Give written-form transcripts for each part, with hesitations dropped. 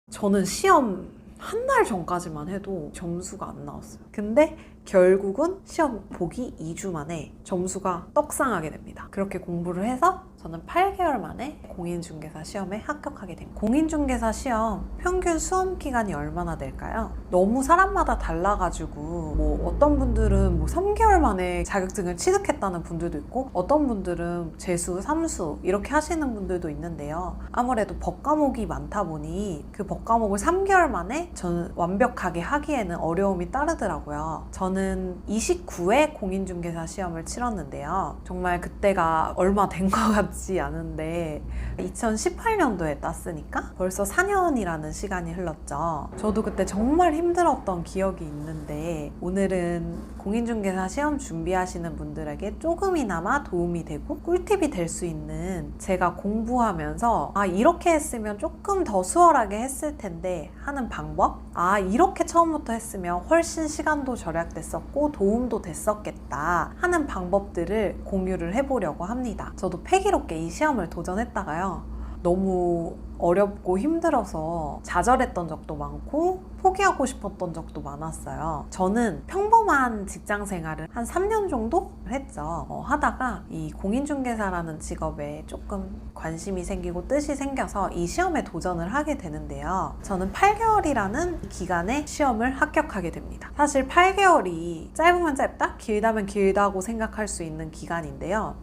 저는 시험 한 달 전까지만 해도 점수가 안 나왔어요. 근데 결국은 시험 보기 2주 만에 점수가 떡상하게 됩니다. 그렇게 공부를 해서 저는 8개월 만에 공인중개사 시험에 합격하게 됩니다. 공인중개사 시험 평균 수험 기간이 얼마나 될까요? 너무 사람마다 달라가지고 뭐 어떤 분들은 뭐 3개월 만에 자격증을 취득했다는 분들도 있고 어떤 분들은 재수, 삼수 이렇게 하시는 분들도 있는데요. 아무래도 법 과목이 많다 보니 그 법 과목을 3개월 만에 저는 완벽하게 하기에는 어려움이 따르더라고요. 저는 29회 공인중개사 시험을 치렀는데요. 정말 그때가 얼마 된 것 같지 않은데 2018년도에 땄으니까 벌써 4년이라는 시간이 흘렀죠. 저도 그때 정말 힘들었던 기억이 있는데 오늘은 공인중개사 시험 준비하시는 분들에게 조금이나마 도움이 되고 꿀팁이 될 수 있는 제가 공부하면서 이렇게 했으면 조금 더 수월하게 했을 텐데 하는 방법? 이렇게 처음부터 했으면 훨씬 시간도 절약됐었고 도움도 됐었겠다 하는 방법들을 공유를 해보려고 합니다. 저도 패기롭게 이 시험을 도전했다가요. 너무 어렵고 힘들어서 좌절했던 적도 많고 포기하고 싶었던 적도 많았어요. 저는 평범한 직장 생활을 한 3년 정도 했죠. 하다가 이 공인중개사라는 직업에 조금 관심이 생기고 뜻이 생겨서 이 시험에 도전을 하게 되는데요. 저는 8개월이라는 기간에 시험을 합격하게 됩니다. 사실 8개월이 짧으면 짧다, 길다면 길다고 생각할 수 있는 기간인데요.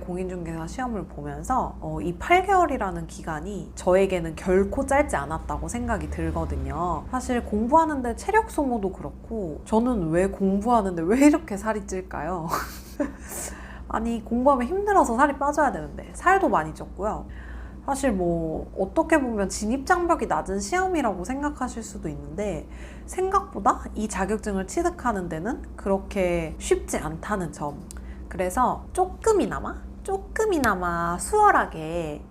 공인중개사 시험을 보면서 이 8개월이라는 기간이 저에게는 결코 짧지 않았다고 생각이 들거든요. 사실 공부하는데 체력 소모도 그렇고 저는 왜 공부하는데 왜 이렇게 살이 찔까요? 아니 공부하면 힘들어서 살이 빠져야 되는데 살도 많이 쪘고요. 사실 뭐 어떻게 보면 진입장벽이 낮은 시험이라고 생각하실 수도 있는데 생각보다 이 자격증을 취득하는 데는 그렇게 쉽지 않다는 점. 그래서 조금이나마 수월하게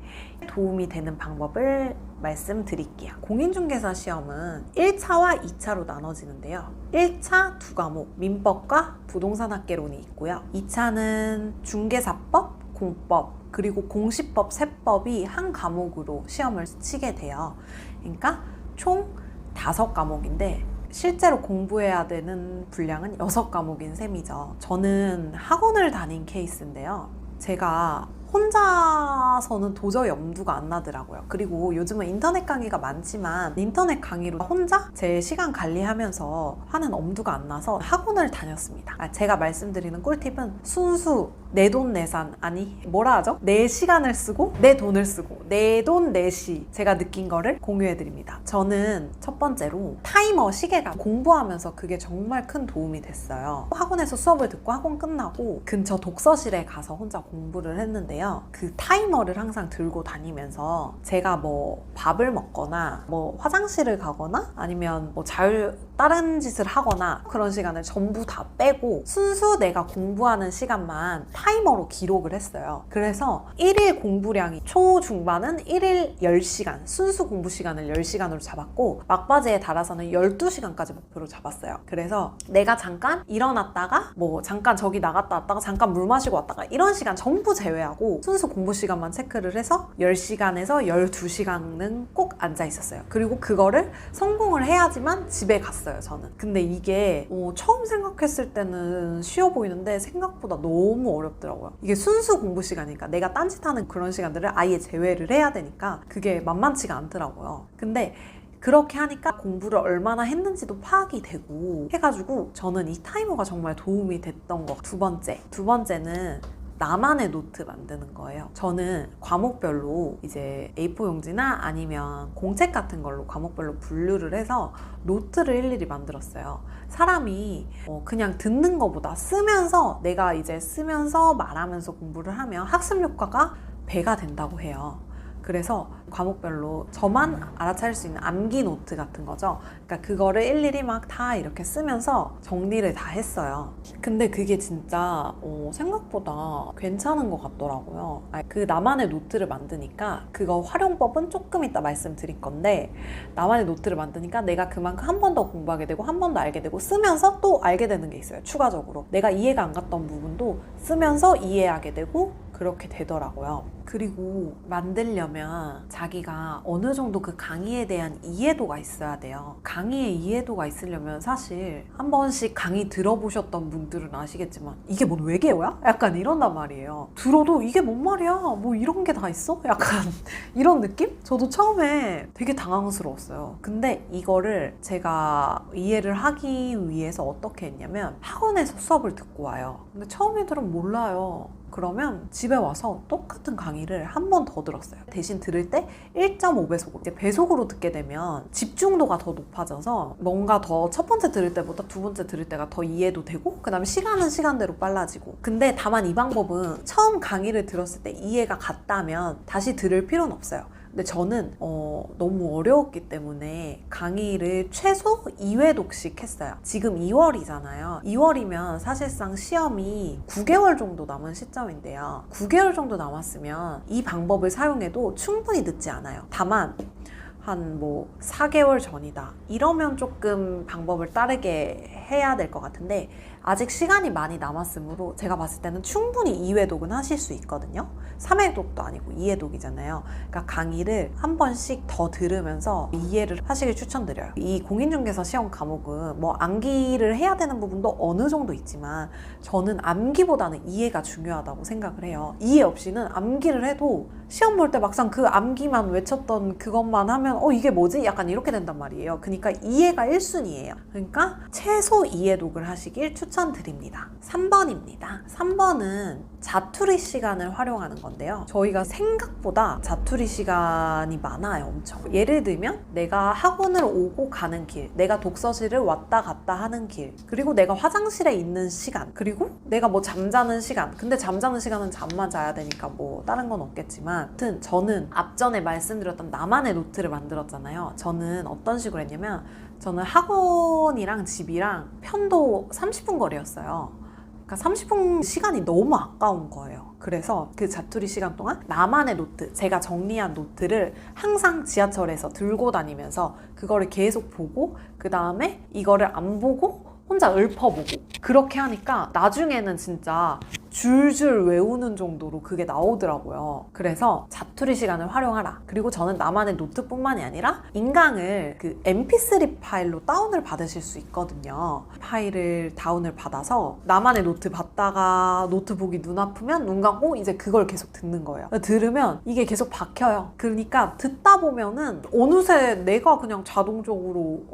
도움이 되는 방법을 말씀드릴게요. 공인중개사 시험은 1차와 2차로 나눠지는데요. 1차 두 과목, 민법과 부동산학개론이 있고요. 2차는 중개사법, 공법, 그리고 공시법, 세법이 한 과목으로 시험을 치게 돼요. 그러니까 총 5과목인데 실제로 공부해야 되는 분량은 6과목인 셈이죠. 저는 학원을 다닌 케이스인데요. 제가 혼자서는 도저히 엄두가 안 나더라고요. 그리고 요즘은 인터넷 강의가 많지만 인터넷 강의로 혼자 제 시간 관리하면서 하는 엄두가 안 나서 학원을 다녔습니다. 제가 말씀드리는 꿀팁은 순수 내돈내산, 내 시간을 쓰고 내 돈을 쓰고 내 돈 내시 제가 느낀 거를 공유해드립니다. 저는 첫 번째로 타이머 시계가 공부하면서 그게 정말 큰 도움이 됐어요. 학원에서 수업을 듣고 학원 끝나고 근처 독서실에 가서 혼자 공부를 했는데요. 그 타이머를 항상 들고 다니면서 제가 뭐 밥을 먹거나 뭐 화장실을 가거나 아니면 뭐 다른 짓을 하거나 그런 시간을 전부 다 빼고 순수 내가 공부하는 시간만 타이머로 기록을 했어요. 그래서 1일 공부량이 초중반은 1일 10시간, 순수 공부 시간을 10시간으로 잡았고 막바지에 달아서는 12시간까지 목표로 잡았어요. 그래서 내가 잠깐 일어났다가 뭐 잠깐 저기 나갔다 왔다가 잠깐 물 마시고 왔다가 이런 시간 전부 제외하고 순수 공부 시간만 체크를 해서 10시간에서 12시간은 꼭 앉아 있었어요. 그리고 그거를 성공을 해야지만 집에 갔어요. 저는. 근데 이게 처음 생각했을 때는 쉬워 보이는데 생각보다 너무 어렵더라고요. 이게 순수 공부 시간이니까 내가 딴짓하는 그런 시간들을 아예 제외를 해야 되니까 그게 만만치가 않더라고요. 근데 그렇게 하니까 공부를 얼마나 했는지도 파악이 되고 해가지고 저는 이 타이머가 정말 도움이 됐던 것. 두 번째는 나만의 노트 만드는 거예요. 저는 과목별로 이제 A4 용지나 아니면 공책 같은 걸로 과목별로 분류를 해서 노트를 일일이 만들었어요. 사람이 그냥 듣는 것보다 내가 이제 쓰면서 말하면서 공부를 하면 학습 효과가 배가 된다고 해요. 그래서 과목별로 저만 알아차릴 수 있는 암기 노트 같은 거죠. 그러니까 그거를 일일이 막 다 이렇게 쓰면서 정리를 다 했어요. 근데 그게 진짜 생각보다 괜찮은 것 같더라고요. 그 나만의 노트를 만드니까 그거 활용법은 조금 이따 말씀드릴 건데 나만의 노트를 만드니까 내가 그만큼 한 번 더 공부하게 되고 한 번 더 알게 되고 쓰면서 또 알게 되는 게 있어요. 추가적으로 내가 이해가 안 갔던 부분도 쓰면서 이해하게 되고 그렇게 되더라고요. 그리고 만들려면 자기가 어느 정도 그 강의에 대한 이해도가 있어야 돼요. 강의의 이해도가 있으려면 사실 한 번씩 강의 들어보셨던 분들은 아시겠지만 이게 뭔 외계어야? 약간 이런단 말이에요. 들어도 이게 뭔 말이야? 뭐 이런 게 다 있어? 약간 이런 느낌? 저도 처음에 되게 당황스러웠어요. 근데 이거를 제가 이해를 하기 위해서 어떻게 했냐면 학원에서 수업을 듣고 와요. 근데 처음 애들은 몰라요. 그러면 집에 와서 똑같은 강의를 한 번 더 들었어요. 대신 들을 때 1.5배속으로. 이제 배속으로 듣게 되면 집중도가 더 높아져서 뭔가 더 첫 번째 들을 때보다 두 번째 들을 때가 더 이해도 되고, 그 다음에 시간은 시간대로 빨라지고. 근데 다만 이 방법은 처음 강의를 들었을 때 이해가 갔다면 다시 들을 필요는 없어요. 근데 저는 너무 어려웠기 때문에 강의를 최소 2회독씩 했어요. 지금 2월이잖아요. 2월이면 사실상 시험이 9개월 정도 남은 시점인데요. 9개월 정도 남았으면 이 방법을 사용해도 충분히 늦지 않아요. 다만 한 4개월 전이다 이러면 조금 방법을 따르게 해야 될 것 같은데, 아직 시간이 많이 남았으므로 제가 봤을 때는 충분히 2회독은 하실 수 있거든요. 3회독도 아니고 2회독이잖아요. 그러니까 강의를 한 번씩 더 들으면서 이해를 하시길 추천드려요. 이 공인중개사 시험 과목은 암기를 해야 되는 부분도 어느 정도 있지만 저는 암기보다는 이해가 중요하다고 생각을 해요. 이해 없이는 암기를 해도 시험 볼 때 막상 그 암기만 외쳤던 그것만 하면 이게 뭐지? 약간 이렇게 된단 말이에요. 그러니까 이해가 1순위예요. 그러니까 최소 이해독을 하시길 추천드립니다. 3번입니다. 3번은 자투리 시간을 활용하는 건데요. 저희가 생각보다 자투리 시간이 많아요. 엄청. 예를 들면 내가 학원을 오고 가는 길, 내가 독서실을 왔다 갔다 하는 길, 그리고 내가 화장실에 있는 시간, 그리고 내가 잠자는 시간. 근데 잠자는 시간은 잠만 자야 되니까 다른 건 없겠지만, 아무튼 저는 앞전에 말씀드렸던 나만의 노트를 만들었잖아요. 저는 어떤 식으로 했냐면, 저는 학원이랑 집이랑 편도 30분 거리였어요. 그러니까 30분 시간이 너무 아까운 거예요. 그래서 그 자투리 시간 동안 나만의 노트, 제가 정리한 노트를 항상 지하철에서 들고 다니면서 그거를 계속 보고, 그 다음에 이거를 안 보고 혼자 읊어보고, 그렇게 하니까 나중에는 진짜 줄줄 외우는 정도로 그게 나오더라고요. 그래서 자투리 시간을 활용하라. 그리고 저는 나만의 노트뿐만이 아니라 인강을 그 mp3 파일로 다운을 받으실 수 있거든요. 파일을 다운을 받아서 나만의 노트 받다가 노트 보기 눈 아프면 눈 감고 이제 그걸 계속 듣는 거예요. 들으면 이게 계속 박혀요. 그러니까 듣다 보면은 어느새 내가 그냥 자동적으로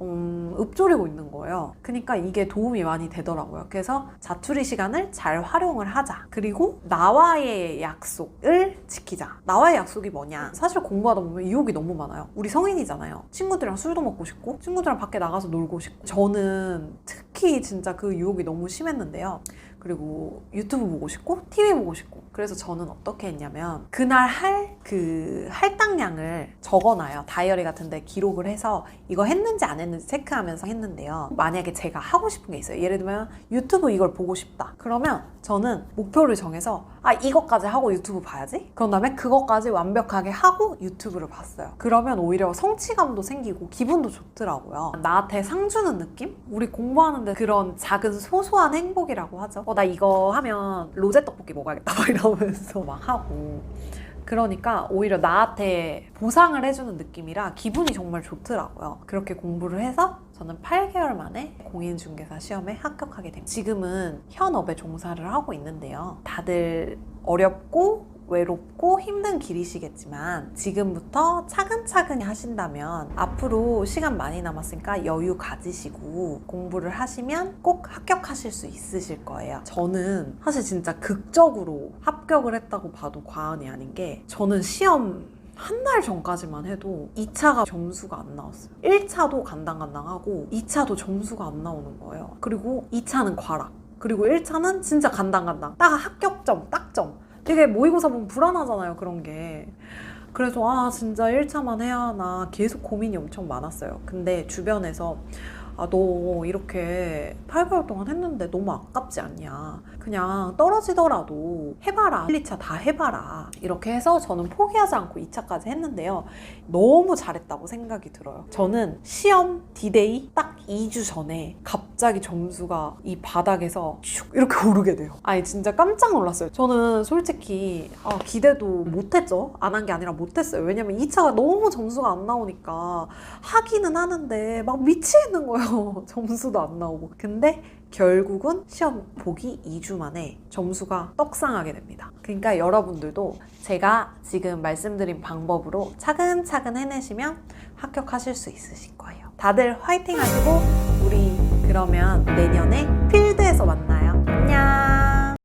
읊조리고 있는 거예요. 그러니까 이게 도움이 많이 되더라고요. 그래서 자투리 시간을 잘 활용을 하자. 그리고 나와의 약속을 지키자. 나와의 약속이 뭐냐? 사실 공부하다 보면 유혹이 너무 많아요. 우리 성인이잖아요. 친구들이랑 술도 먹고 싶고 친구들이랑 밖에 나가서 놀고 싶고. 저는 특히 진짜 그 유혹이 너무 심했는데요. 그리고 유튜브 보고 싶고 TV 보고 싶고. 그래서 저는 어떻게 했냐면 그날 할 그 할당량을 적어놔요. 다이어리 같은 데 기록을 해서 이거 했는지 안 했는지 체크하면서 했는데요. 만약에 제가 하고 싶은 게 있어요. 예를 들면 유튜브 이걸 보고 싶다. 그러면 저는 목표를 정해서 이것까지 하고 유튜브 봐야지? 그런 다음에 그것까지 완벽하게 하고 유튜브를 봤어요. 그러면 오히려 성취감도 생기고 기분도 좋더라고요. 나한테 상 주는 느낌? 우리 공부하는데 그런 작은 소소한 행복이라고 하죠. 나 이거 하면 로제 떡볶이 먹어야겠다 막 이러면서 막 하고. 그러니까 오히려 나한테 보상을 해주는 느낌이라 기분이 정말 좋더라고요. 그렇게 공부를 해서 저는 8개월 만에 공인중개사 시험에 합격하게 됩니다. 지금은 현업에 종사를 하고 있는데요. 다들 어렵고 외롭고 힘든 길이시겠지만 지금부터 차근차근히 하신다면 앞으로 시간 많이 남았으니까 여유 가지시고 공부를 하시면 꼭 합격하실 수 있으실 거예요. 저는 사실 진짜 극적으로 합격을 했다고 봐도 과언이 아닌 게, 저는 시험 한 달 전까지만 해도 2차가 점수가 안 나왔어요. 1차도 간당간당하고 2차도 점수가 안 나오는 거예요. 그리고 2차는 과락, 그리고 1차는 진짜 간당간당 딱 합격점, 딱점. 되게 모의고사 보면 불안하잖아요, 그런 게. 그래서 진짜 1차만 해야 하나 계속 고민이 엄청 많았어요. 근데 주변에서 아, 너 이렇게 8개월 동안 했는데 너무 아깝지 않냐. 그냥 떨어지더라도 해봐라. 1, 2차 다 해봐라. 이렇게 해서 저는 포기하지 않고 2차까지 했는데요. 너무 잘했다고 생각이 들어요. 저는 시험 D-Day 딱 2주 전에 갑자기 점수가 이 바닥에서 슉 이렇게 오르게 돼요. 아니 진짜 깜짝 놀랐어요. 저는 솔직히 기대도 못했죠. 안 한 게 아니라 못했어요. 왜냐면 2차가 너무 점수가 안 나오니까 하기는 하는데 막 미치겠는 거예요. 점수도 안 나오고. 근데 결국은 시험 보기 2주 만에 점수가 떡상하게 됩니다. 그러니까 여러분들도 제가 지금 말씀드린 방법으로 차근차근 해내시면 합격하실 수 있으실 거예요. 다들 화이팅 하시고 우리 그러면 내년에 필드에서 만나요. 안녕.